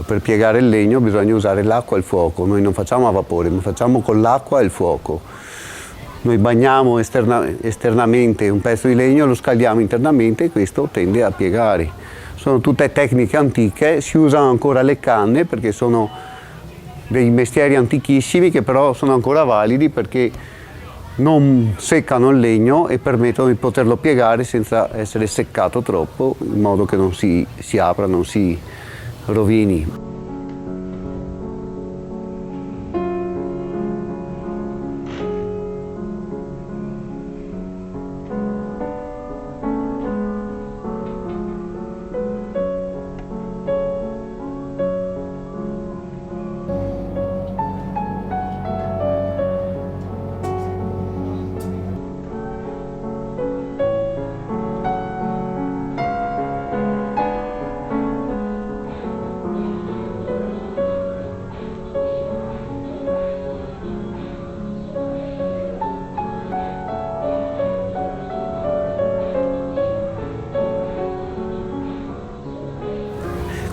Per piegare il legno bisogna usare l'acqua e il fuoco. Noi non facciamo a vapore, ma facciamo con l'acqua e il fuoco. Noi bagniamo esternamente un pezzo di legno, lo scaldiamo internamente e questo tende a piegare. Sono tutte tecniche antiche, si usano ancora le canne perché sono dei mestieri antichissimi che però sono ancora validi perché non seccano il legno e permettono di poterlo piegare senza essere seccato troppo, in modo che non si apra, non si rovini.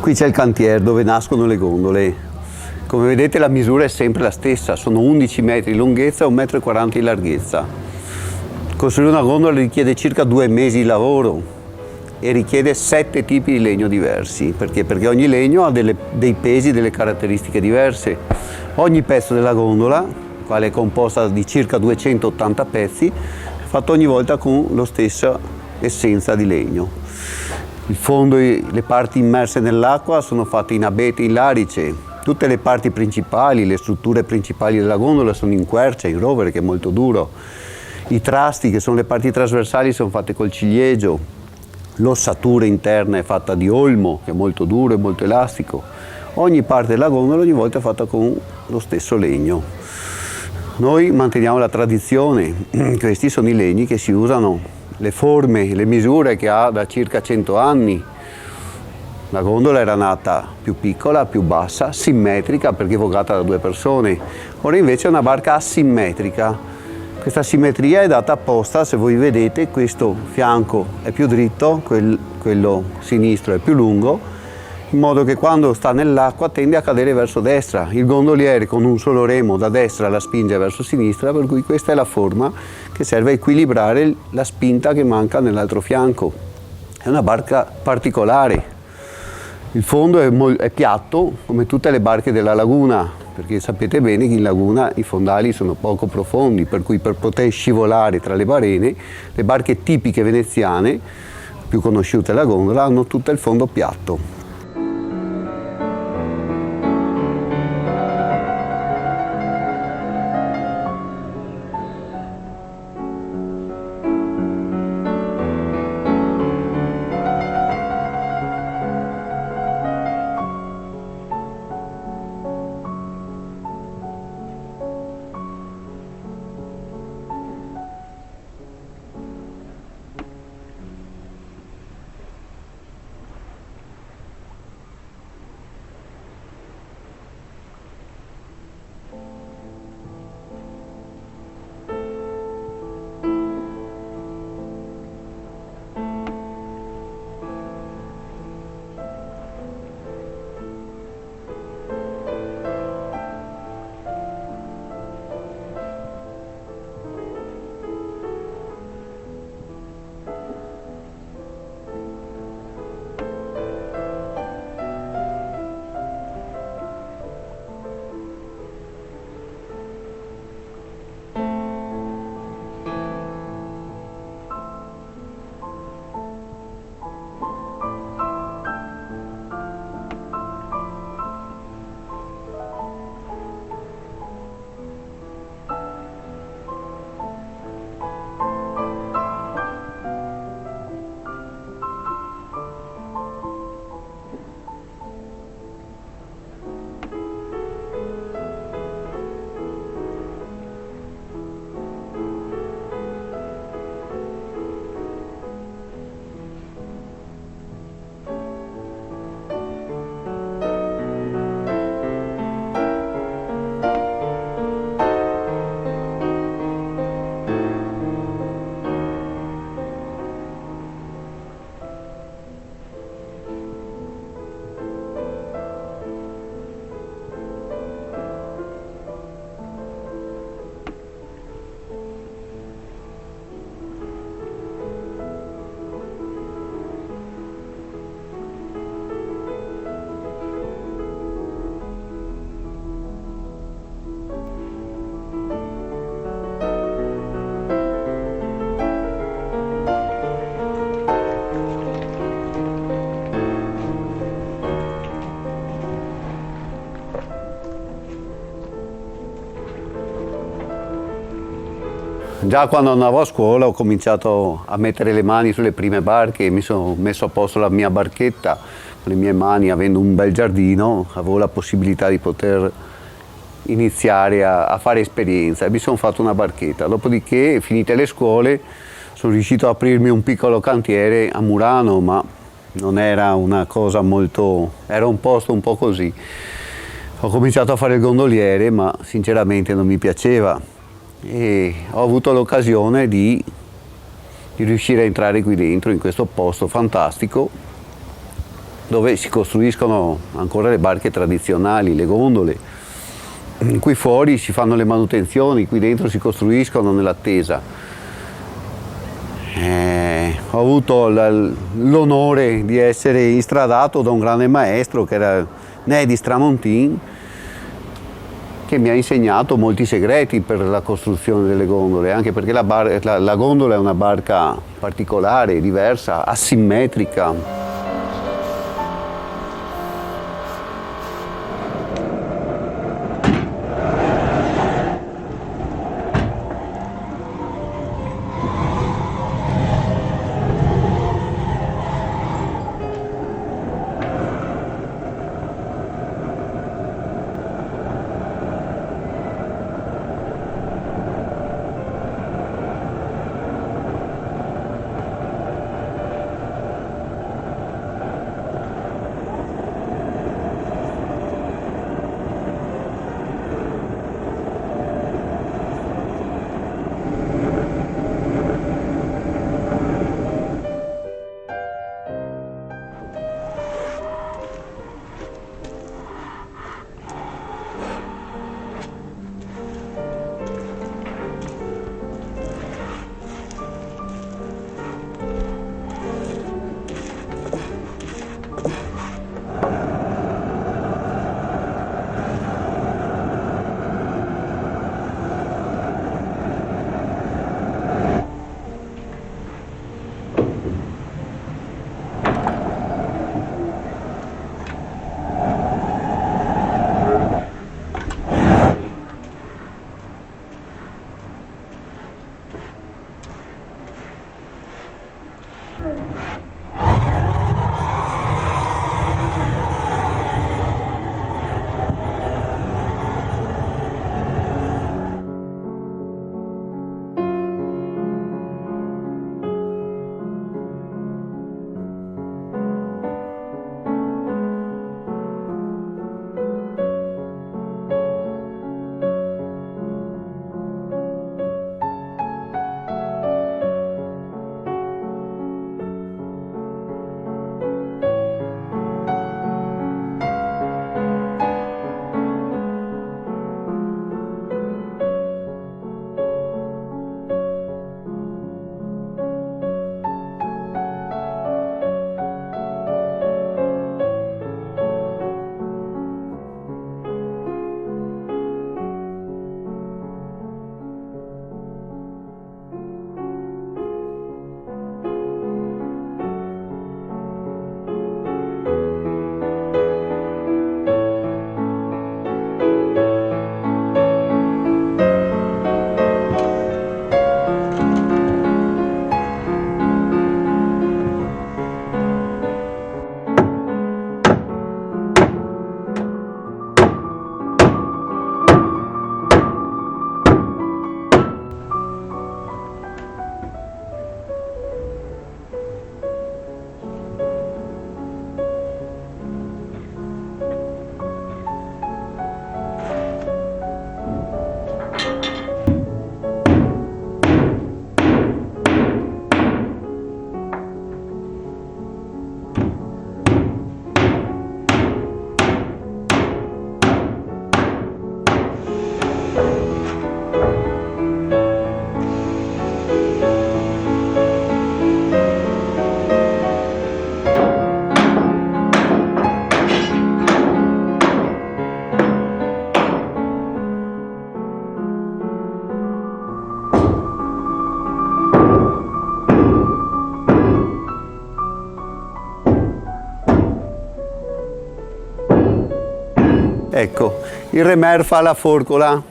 Qui c'è il cantiere dove nascono le gondole. Come vedete la misura è sempre la stessa, sono 11 metri di lunghezza e 1,40 m di larghezza. Costruire una gondola richiede circa 2 mesi di lavoro e richiede 7 tipi di legno diversi, perché ogni legno ha dei pesi, delle caratteristiche diverse. Ogni pezzo della gondola, quale è composta di circa 280 pezzi, è fatto ogni volta con la stessa essenza di legno. Il fondo e le parti immerse nell'acqua sono fatte in abete e in larice. Tutte le parti principali, le strutture principali della gondola sono in quercia, in rovere, che è molto duro. I trasti, che sono le parti trasversali, sono fatte col ciliegio. L'ossatura interna è fatta di olmo, che è molto duro e molto elastico. Ogni parte della gondola ogni volta è fatta con lo stesso legno. Noi manteniamo la tradizione, questi sono i legni che si usano, le forme, le misure che ha da circa 100 anni. La gondola era nata più piccola, più bassa, simmetrica perché evocata da 2 persone. Ora invece è una barca asimmetrica. Questa simmetria è data apposta, se voi vedete questo fianco è più dritto, quello sinistro è più lungo, in modo che quando sta nell'acqua tende a cadere verso destra. Il gondoliere con un solo remo da destra la spinge verso sinistra, per cui questa è la forma che serve a equilibrare la spinta che manca nell'altro fianco. È una barca particolare. Il fondo è piatto, come tutte le barche della laguna, perché sapete bene che in laguna i fondali sono poco profondi, per cui per poter scivolare tra le barene, le barche tipiche veneziane, più conosciute la gondola, hanno tutto il fondo piatto. Già quando andavo a scuola ho cominciato a mettere le mani sulle prime barche, mi sono messo a posto la mia barchetta con le mie mani, avendo un bel giardino, avevo la possibilità di poter iniziare a fare esperienza e mi sono fatto una barchetta. Dopodiché, finite le scuole, sono riuscito a aprirmi un piccolo cantiere a Murano, ma non era una cosa molto, era un posto un po' così. Ho cominciato a fare il gondoliere, ma sinceramente non mi piaceva e ho avuto l'occasione di riuscire a entrare qui dentro, in questo posto fantastico, dove si costruiscono ancora le barche tradizionali, le gondole. Qui fuori si fanno le manutenzioni, qui dentro si costruiscono nell'attesa. Ho avuto l'onore di essere instradato da un grande maestro che era Nedi Stramontin, che mi ha insegnato molti segreti per la costruzione delle gondole, anche perché la gondola è una barca particolare, diversa, asimmetrica. Ecco, il remer fa la forcola,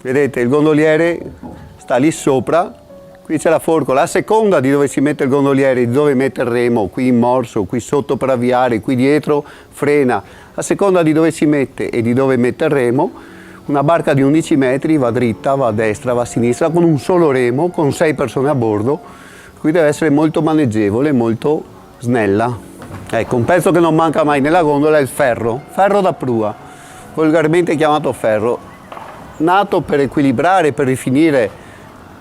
vedete il gondoliere sta lì sopra, qui c'è la forcola, a seconda di dove si mette il gondoliere, di dove mette il remo, qui in morso, qui sotto per avviare, qui dietro frena, a seconda di dove si mette e di dove mette il remo, una barca di 11 metri va dritta, va a destra, va a sinistra, con un solo remo, con 6 persone a bordo, qui deve essere molto maneggevole, molto snella. Ecco, un pezzo che non manca mai nella gondola è il ferro da prua, volgarmente chiamato ferro, nato per equilibrare, per rifinire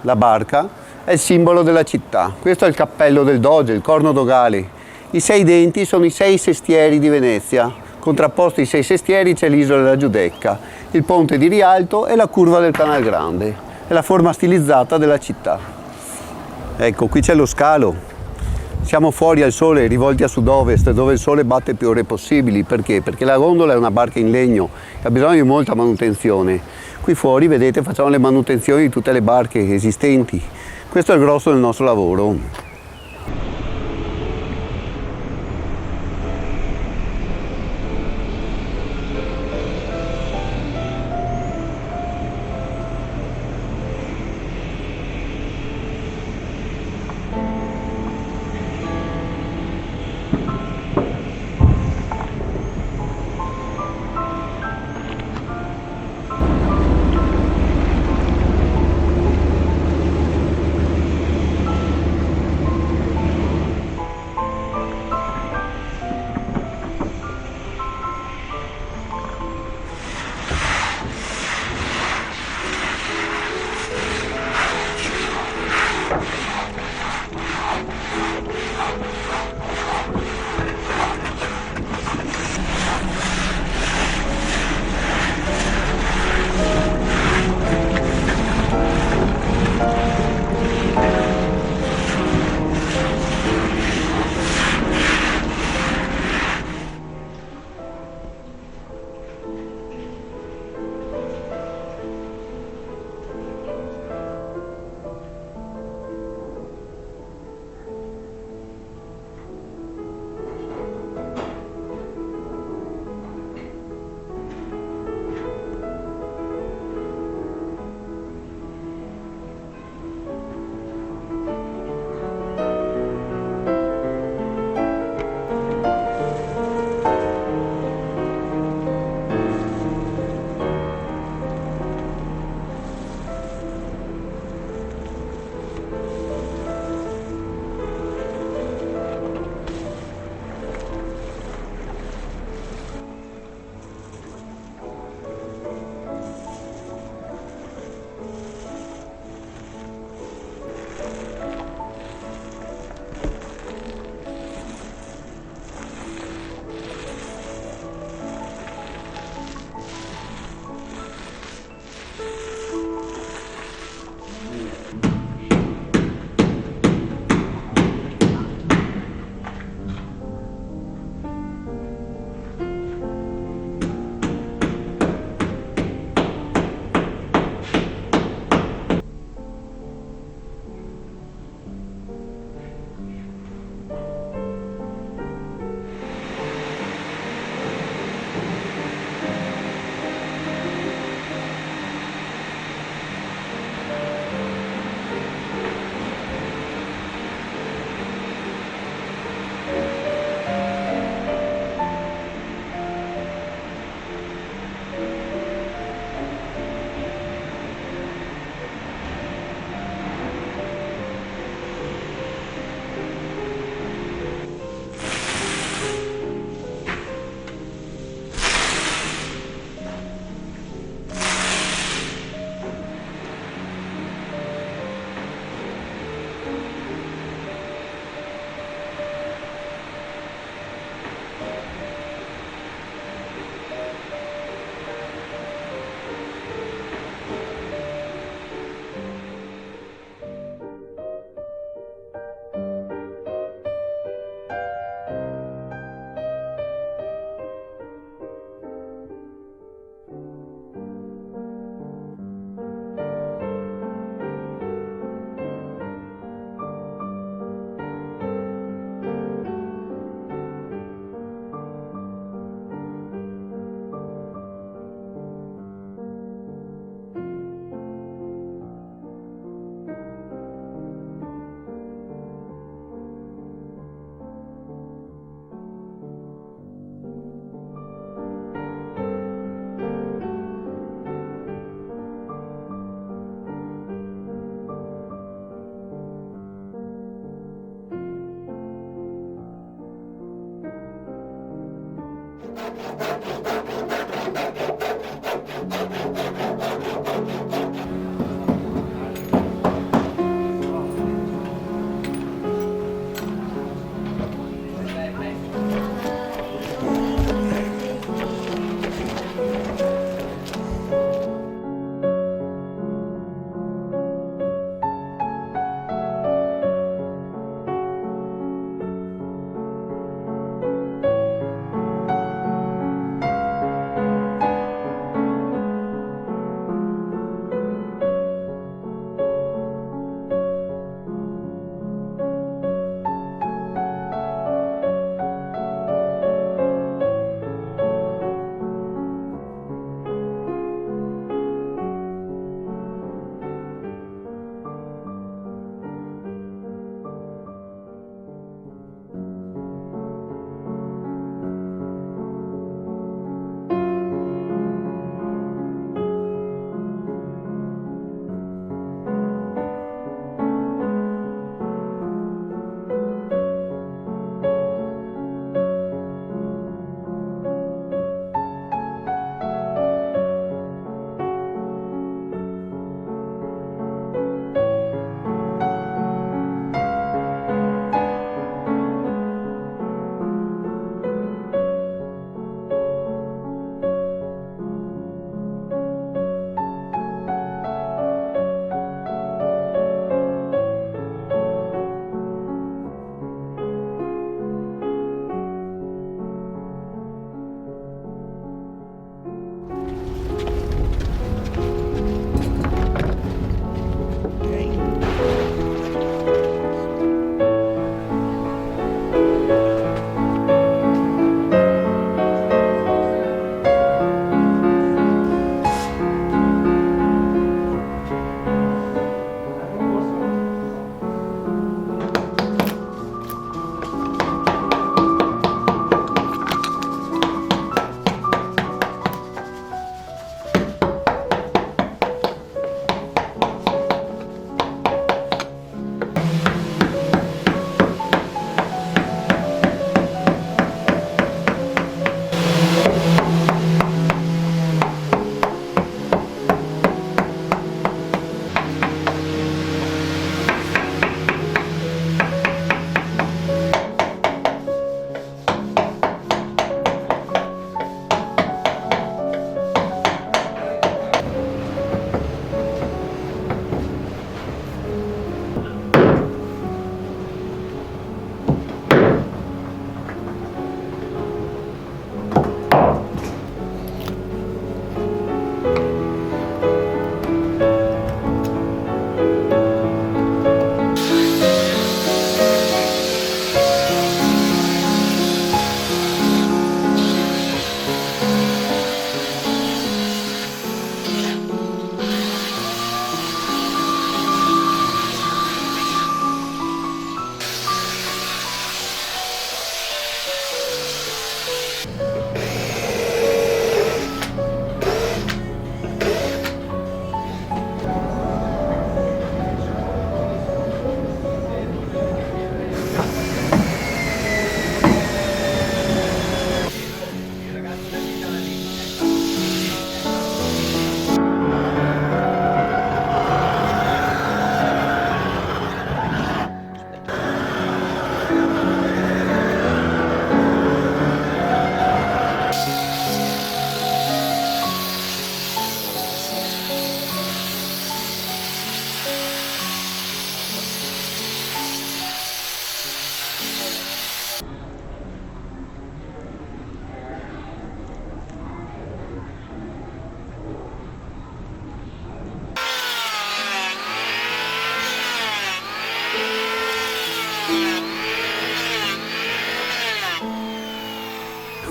la barca, è il simbolo della città. Questo è il cappello del Doge, il corno dogale. I 6 denti sono i 6 sestieri di Venezia, contrapposti ai 6 sestieri c'è l'isola della Giudecca, il ponte di Rialto e la curva del Canal Grande, è la forma stilizzata della città. Ecco, qui c'è lo scalo. Siamo fuori al sole, rivolti a sud-ovest, dove il sole batte più ore possibili. Perché? Perché la gondola è una barca in legno, che ha bisogno di molta manutenzione. Qui fuori, vedete, facciamo le manutenzioni di tutte le barche esistenti. Questo è il grosso del nostro lavoro.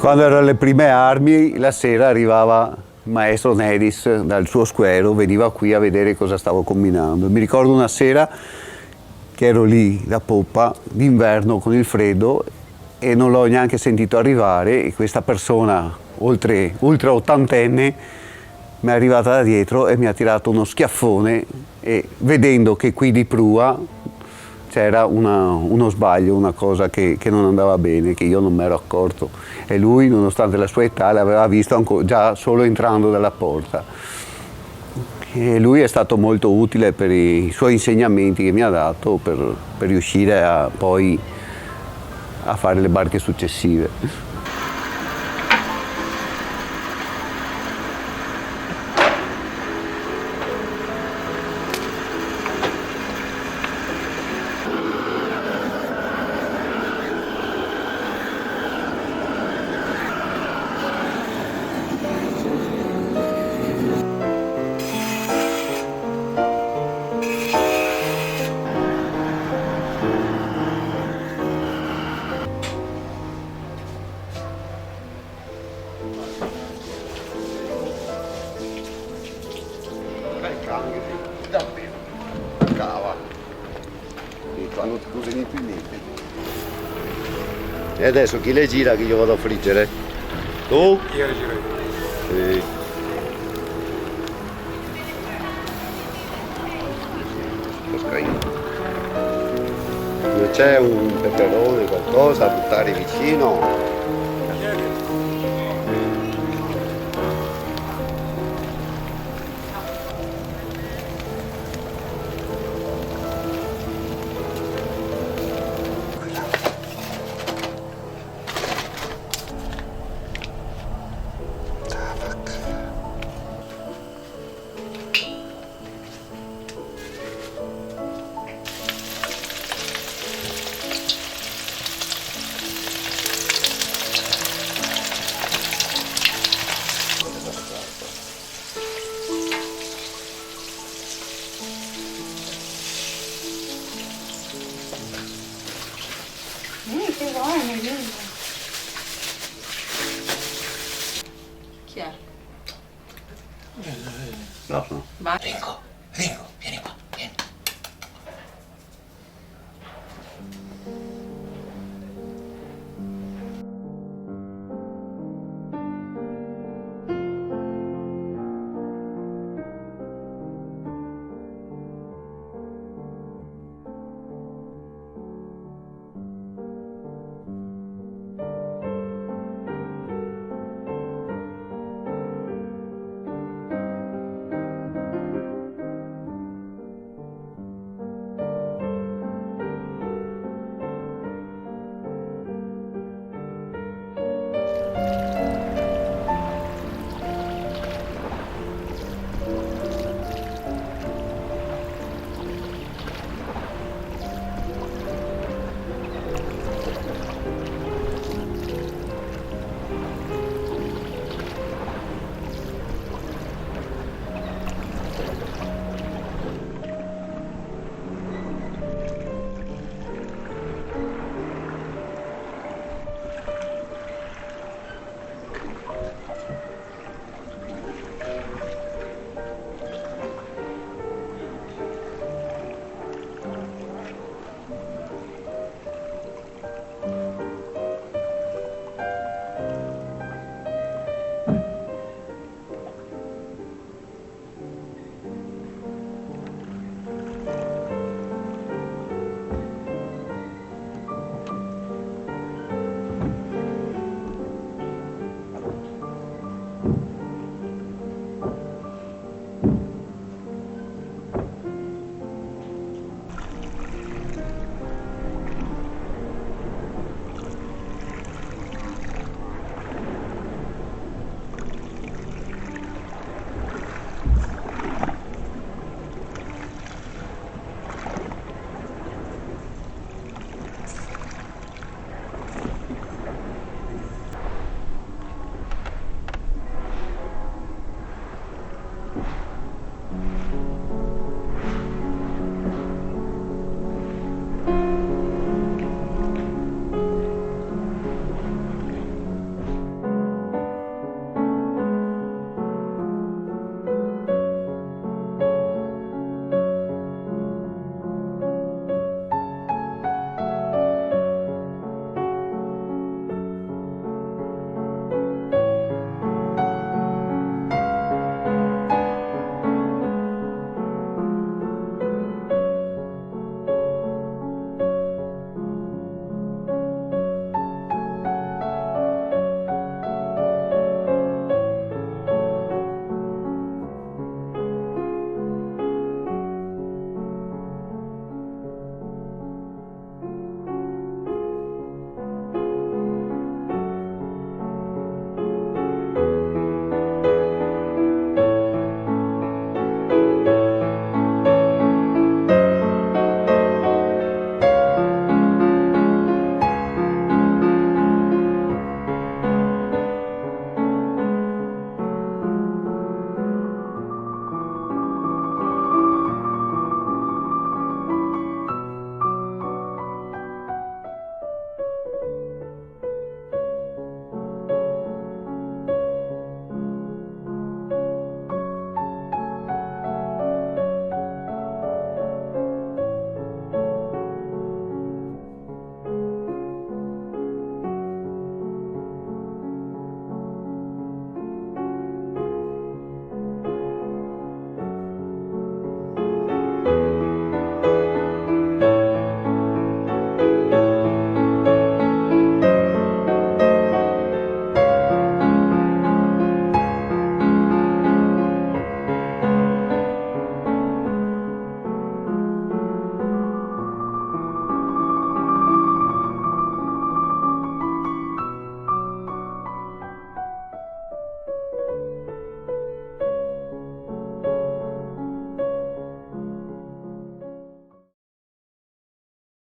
Quando ero alle prime armi, la sera arrivava il maestro Nedis dal suo squero, veniva qui a vedere cosa stavo combinando. Mi ricordo una sera che ero lì da poppa, d'inverno con il freddo, e non l'ho neanche sentito arrivare, e questa persona, ultra ottantenne, mi è arrivata da dietro e mi ha tirato uno schiaffone, e vedendo che qui di prua c'era uno sbaglio, una cosa che non andava bene, che io non mi ero accorto, e lui, nonostante la sua età, l'aveva visto già solo entrando dalla porta. E lui è stato molto utile per i suoi insegnamenti che mi ha dato per riuscire poi a fare le barche successive. Quando ti così più niente. E adesso chi le gira che io vado a friggere? Tu? Io le giro io. Sì. Non c'è un peperone, qualcosa da buttare vicino? Che buone, linda. Chi è? No, no. Ringo.